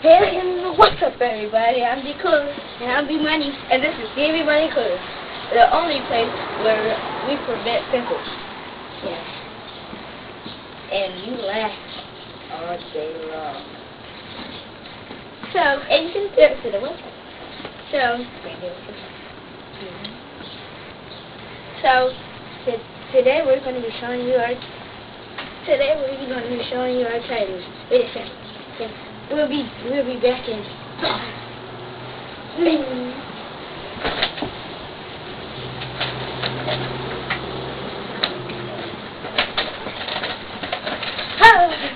Hey, what's up, everybody? I'm D Cool, and I'm B Money, and this is DB Money Cool, the only place where we prevent pimples. Yes. And you laugh all day long. So, and you can do it to the website. Today we're going to be showing you our. Today we're going to be showing you our titles. Wait a second. Okay. We'll be back in.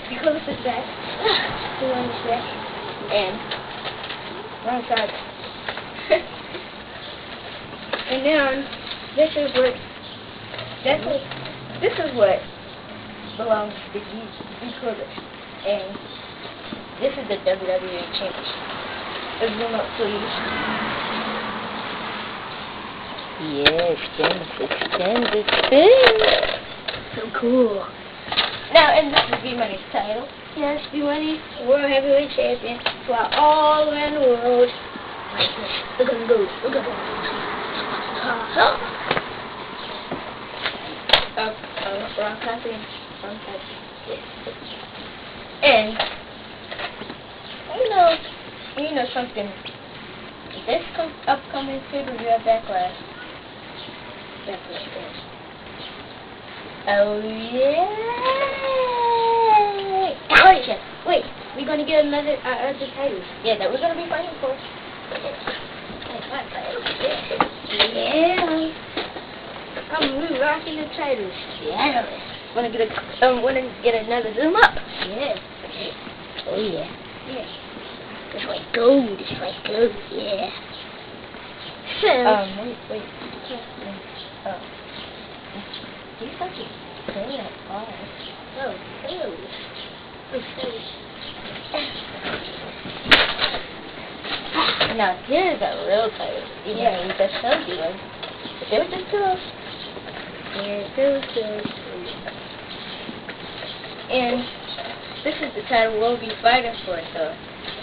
Because it's back. We're on this back. And wrong side. And then this is what belongs to these quarters. And this is the WWE Championship. Let's zoom up, please. Yes, Genesis. So cool. Now, and this is B Money's title. Yes, B Money, World Heavyweight Champion. Fly all around the world. Like this. Look at him go. Look at him. Wrong copy. Yes. And you know something. This upcoming pay-per-view at Backlash. Oh yeah! Wait, we're gonna get another other titles. Yeah, that we're gonna be fighting for. Yeah. We're rocking the titles. Yeah. Wanna get another zoom up? Yeah. Oh yeah. Yeah. This way go. Yeah. So. Wait. He's fucking playing that ball. Oh. Now here's a real title. Yeah, we just showed you one. But they were just close. Yeah, they were close. And this is the title we'll be fighting for, so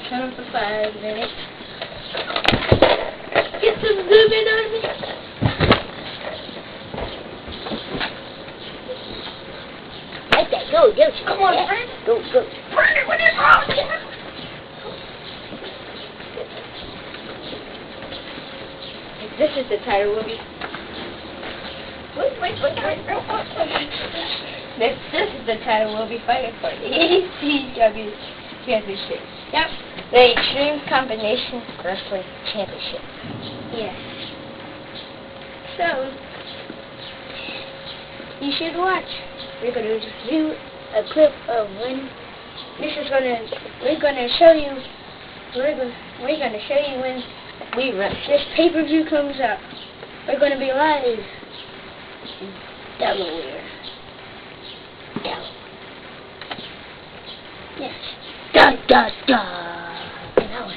turn on for 5 minutes. Get some zoom in on me. Like that, go. Come on, friend. Go. Friend, what is wrong with you? This is the title we'll be... Wait. This is the title we'll be fighting for. The ECW Championship. Yep. The Extreme Combination Wrestling Championship. Yes. So, you should watch. We're going to do a clip of when we're going to show you when this pay-per-view comes out. We're going to be live in Delaware. Yes. And I was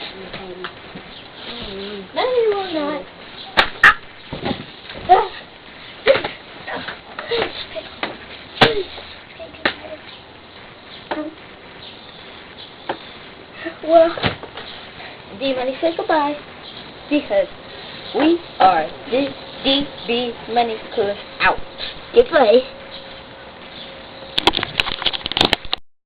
no, you will not. Well, D-Money, say goodbye. Because we are DB Money Cool out. Goodbye.